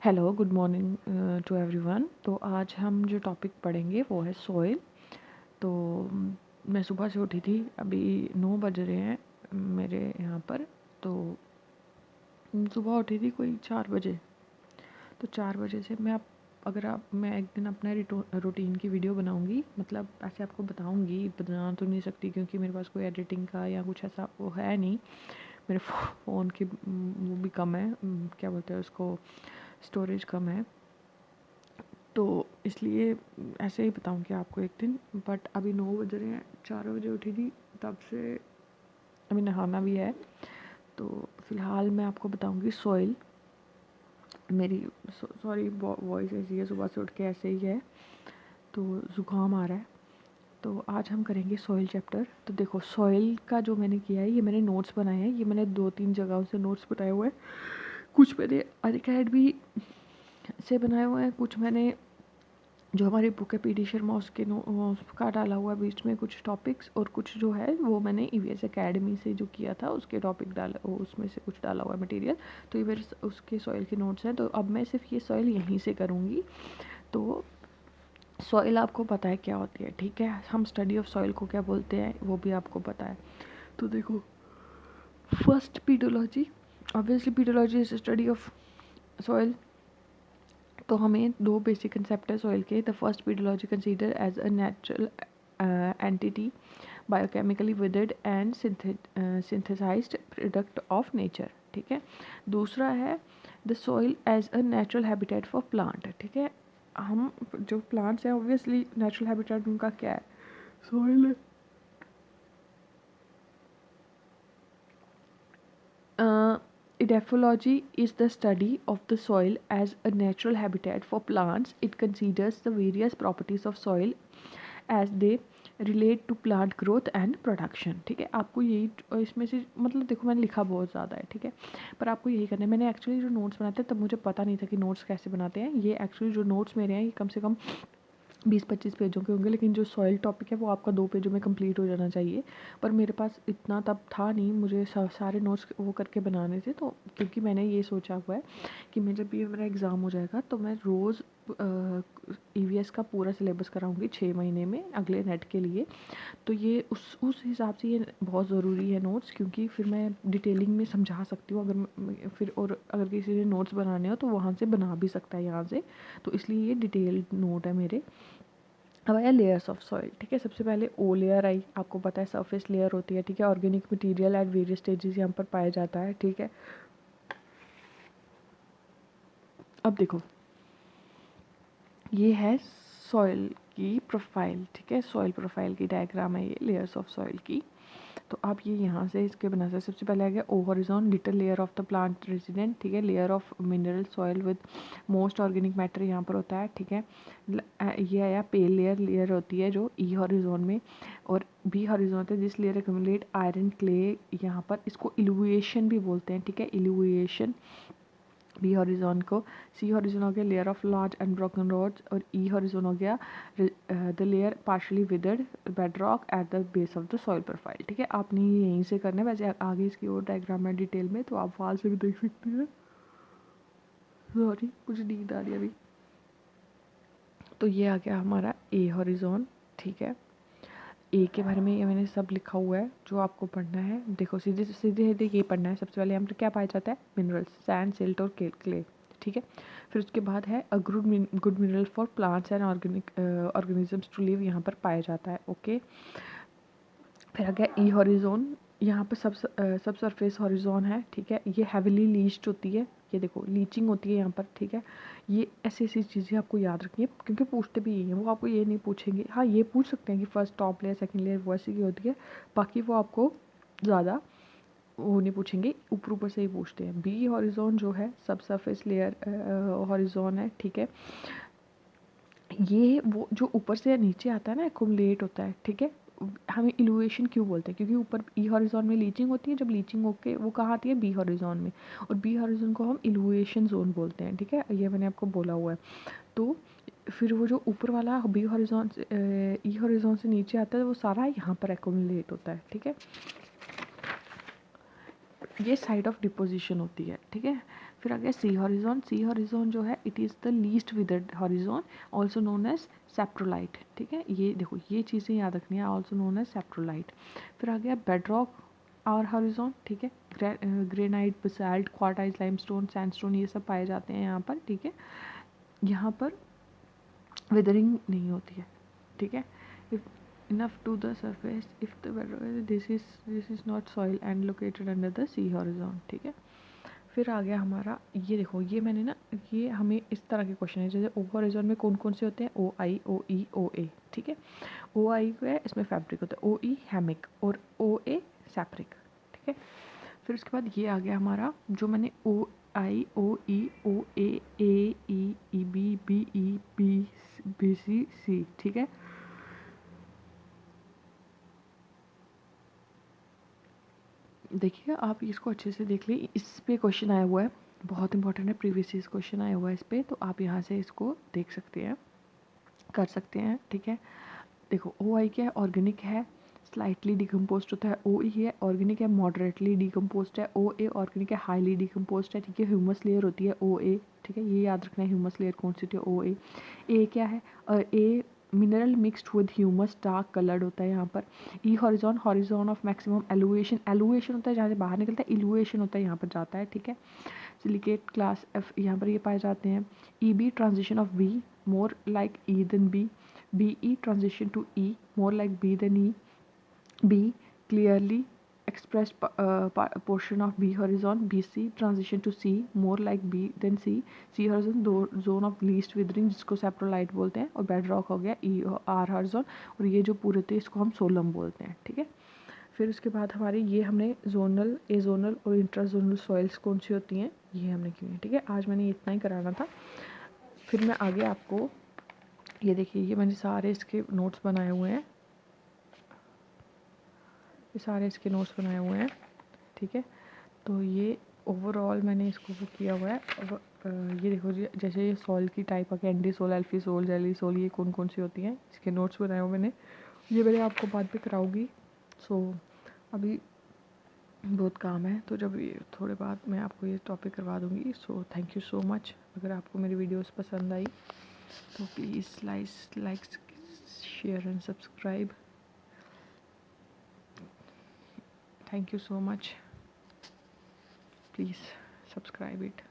Hello, good morning to everyone. तो आज हम जो टॉपिक पढ़ेंगे वो है सॉइल। तो मैं सुबह से उठी थी, अभी 9 बज रहे हैं मेरे यहाँ पर। तो सुबह उठी थी कोई 4 बजे। तो 4 बजे से मैं एक दिन अपना रूटीन की वीडियो बनाऊंगी, मतलब ऐसे आपको बताऊंगी, बता तो नहीं सकती क्योंकि मेरे पास कोई एडिटिंग का या कुछ ऐसा वो है नहीं। मेरे फ़ोन की वो भी कम है, क्या बोलते हैं उसको, स्टोरेज कम है। तो इसलिए ऐसे ही बताऊँगी आपको एक दिन। बट अभी 9 बज रहे हैं, 4 बजे उठी थी, तब से अभी नहाना भी है। तो फ़िलहाल मैं आपको बताऊँगी सॉइल। मेरी सॉरी वॉइस ऐसी है, सुबह से उठ के ऐसे ही है, तो ज़ुकाम आ रहा है। तो आज हम करेंगे सॉइल चैप्टर। तो देखो, सॉइल का जो मैंने किया है, ये मैंने नोट्स बनाए हैं, ये मैंने 2-3 जगहों से नोट्स बनाए हुए हैं। कुछ मैंने अनअकैडमी से बनाए हुए हैं, कुछ मैंने जो हमारी बुक है पीडी शर्मा उसके उसका डाला हुआ बीच में कुछ टॉपिक्स, और कुछ जो है वो मैंने ईवीएस एकेडमी से जो किया था उसके टॉपिक डाला, उसमें से कुछ डाला हुआ मटेरियल। तो ये मेरे उसके सॉइल के नोट्स हैं। तो अब मैं सिर्फ ये सॉइल यहीं से करूँगी। तो सॉइल आपको पता है क्या होती है, ठीक है। हम स्टडी ऑफ सॉइल को क्या बोलते हैं वो भी आपको पता है। तो देखो, first pedology, obviously pedology is study of soil. तो हमें दो बेसिक कंसेप्ट है सॉइल के। The first pedology consider as a natural entity, biochemically weathered and synthesised product of nature, ठीक है। दूसरा है the soil as a natural habitat for plant, ठीक है। हम जो प्लांट्स हैं ऑब्वियसली नेचुरल हैबिटेट उनका क्या है, soil. Edaphology is the study of the soil as a natural habitat for plants. It considers the various properties of soil as they relate to plant growth and production, ठीक है। आपको यही इसमें से, मतलब देखो मैंने लिखा बहुत ज़्यादा है, ठीक है, पर आपको यही करना है। मैंने एक्चुअली जो नोट्स बनाते हैं तब मुझे पता नहीं था कि नोट्स कैसे बनाते हैं। ये एक्चुअली जो नोट्स मेरे हैं ये कम से कम 20-25 पेजों के होंगे, लेकिन जो सॉइल टॉपिक है वो आपका 2 पेजों में कंप्लीट हो जाना चाहिए। पर मेरे पास इतना तब था नहीं, मुझे सारे नोट्स वो करके बनाने थे। तो क्योंकि मैंने ये सोचा हुआ है कि मैं जब ये मेरा एग्ज़ाम हो जाएगा तो मैं रोज़ ईवीएस का पूरा सिलेबस कराऊंगी 6 महीने में अगले नेट के लिए। तो ये उस हिसाब से ये बहुत ज़रूरी है नोट्स, क्योंकि फिर मैं डिटेलिंग में समझा सकती हूँ। फिर और अगर किसी ने नोट्स बनाने हो तो वहाँ से बना भी सकता है यहाँ से। तो इसलिए ये डिटेल्ड नोट है मेरे। अब आया लेयर्स ऑफ सॉइल, ठीक है। सबसे पहले ओ लेयर आई, आपको पता है सरफेस लेयर होती है, ठीक है। Organic material at various stages यहाँ पर पाया जाता है, ठीक है। अब देखो, ये है सॉइल की प्रोफाइल, ठीक है। सॉइल प्रोफाइल की डायग्राम है ये लेयर्स ऑफ सॉइल की। तो आप ये यहाँ से इसके बना सकते। सबसे पहले आ गया O horizon, little layer of the plant resident, ठीक है। Layer of mineral soil with most organic matter यहाँ पर होता है, ठीक है। ये आया पेल लेयर, लेयर होती है जो ई हॉरिजॉन में। और बी हॉरिजॉन होता है जिस लेयर एक्यूमुलेट आयरन क्ले, यहाँ पर इसको इल्यूएशन भी बोलते हैं, ठीक है, इल्यूएशन। बी हॉरिजॉन को, सी हॉरिजॉन हो गया layer of large unbroken rods, और ई हॉरिजॉन हो गया the layer partially weathered bed rock at the base of the soil profile, ठीक है। आपने ये यहीं से करना है, वैसे आगे इसकी और डायग्राम है डिटेल में, तो आप वहाँ से भी देख सकते हैं। सॉरी, कुछ नींद आ रही है अभी। तो ये आ गया हमारा ए हॉरिजॉन, ठीक है। ए के बारे में ये मैंने सब लिखा हुआ है जो आपको पढ़ना है। देखो, सीधे सीधे सीधे ये पढ़ना है। सबसे पहले हम तो क्या पाया जाता है, मिनरल्स, सैंड, सिल्ट और क्ले, ठीक है। फिर उसके बाद है a good mineral for plants and organisms to live, यहाँ पर पाया जाता है, ओके। फिर आ गया ई हॉरिजोन, यहाँ पर सब सरफेस हॉरिजोन है, ठीक है। ये हैविली लीच्ड होती है, ये देखो लीचिंग होती है यहाँ पर, ठीक है। ये ऐसी ऐसी चीज़ें आपको याद रखनी है, क्योंकि पूछते भी यही हैं। वो आपको ये नहीं पूछेंगे, हाँ ये पूछ सकते हैं कि first top layer second layer वो ऐसी की होती है, बाकी वो आपको ज़्यादा वो नहीं पूछेंगे, ऊपर ऊपर से ही पूछते हैं। बी हॉरिजोन जो है सब सरफेस लेयर हॉरिजोन है, ठीक है। ये वो जो ऊपर से नीचे आता है ना, एक्युमुलेट होता है, ठीक है। हमें इल्यूएशन क्यों बोलते हैं, क्योंकि ऊपर ई हॉरिजॉन में लीचिंग होती है, जब लीचिंग होके वो कहाँ आती है, बी हॉरिजॉन में। और बी हॉरिजॉन को हम इल्यूएशन जोन बोलते हैं, ठीक है। ये मैंने आपको बोला हुआ है। तो फिर वो जो ऊपर वाला बी हॉरिजॉन से ई हॉरिजॉन से नीचे आता है वो सारा यहाँ पर एक्युमुलेट होता है, ठीक है। ये साइड ऑफ डिपोजिशन होती है, ठीक है। फिर आ गया सी हॉरिजॉन। सी हॉरिजॉन जो है it is the least weathered horizon, also known as saprolite. ठीक है, ये देखो ये चीज़ें याद रखनी है, ऑल्सो नोन एज सेप्ट्रोलाइट। फिर आ गया बेडरॉक और हॉरिजॉन। ठीक है, ग्रेनाइट, बसाल्ट, क्वार्टाइज, लाइमस्टोन, सैंडस्टोन ये सब पाए जाते हैं यहाँ पर। ठीक है, यहाँ पर वेदरिंग नहीं होती है। ठीक है, if enough to the surface if the this is not soil and located under the sea horizon। ठीक है, फिर आ गया हमारा ये देखो, ये मैंने ना, ये हमें इस तरह के क्वेश्चन है जैसे ओ हॉरिजॉन में कौन कौन से होते हैं, ओ आई, ओ ई, ओ ए। ठीक है, ओ आई को है इसमें फैब्रिक होता है, ओ ई हैमिक और ओ ए सैप्रिक। ठीक है, फिर उसके बाद ये आ गया हमारा जो मैंने O I, O E, O A E B, B E, B C, C. ठीक है, देखिए आप इसको अच्छे से देख लीजिए, इस पे क्वेश्चन आया हुआ है, बहुत इंपॉर्टेंट है, प्रीवियस ईयर क्वेश्चन आया हुआ है इस पे, तो आप यहाँ से इसको देख सकते हैं, कर सकते हैं। ठीक है, देखो ओ आई क्या है, ऑर्गेनिक है, स्लाइटली डिकम्पोज होता है। ओ ई है ऑर्गेनिक है, मॉडरेटली डिकम्पोज है। ओ ए ऑर्गेनिक है, हाईली डिकम्पोज है। ठीक है, ह्यूमस लेयर होती है ओ ए। ठीक है, ये याद रखना है, ह्यूमस लेयर कौन सी होती है, ओ ए। ए क्या है, a mineral mixed with humus, dark coloured होता है यहाँ पर। ई हॉरिजॉन, हॉरिजॉन ऑफ मैक्सिमम एलुएशन, एलुएशन होता है जहाँ से बाहर निकलता है, इलुएशन होता है यहाँ पर जाता है। ठीक है, सिलिकेट क्लास एफ यहाँ पर ये पाए जाते हैं। E B transition of B, more like E than B. B E transition to E, more like B than E. B clearly expressed portion of B horizon, BC transition to C, more like B than C। C horizon zone of least withering जिसको सेप्रोलाइट बोलते हैं, और bed rock हो गया E R horizon, और ये जो पूरे थे इसको हम सोलम बोलते हैं। ठीक है, फिर उसके बाद हमारी ये हमने जोनल, ए जोनल और इंट्राजोनल सॉइल्स कौन सी होती हैं ये हमने की हैं। ठीक है, आज मैंने इतना ही कराना था। फिर मैं आगे आपको ये देखिए, ये मैंने सारे इसके नोट्स बनाए हुए हैं, ये सारे इसके नोट्स बनाए हुए हैं। ठीक है, तो ये ओवरऑल मैंने इसको वो किया हुआ है। अब ये देखो जी, जैसे ये सॉल की टाइप है, कैंडी सोल, एल्फी सोल, जेली सोल, ये कौन कौन सी होती हैं, इसके नोट्स बनाए हुए मैंने, ये मैंने आपको बाद में कराऊंगी। सो अभी बहुत काम है, तो जब ये थोड़े बाद मैं आपको ये टॉपिक करवा दूँगी। So thank you so much. अगर आपको मेरी वीडियोस पसंद आई तो please like share and subscribe. Thank you so much, please subscribe it.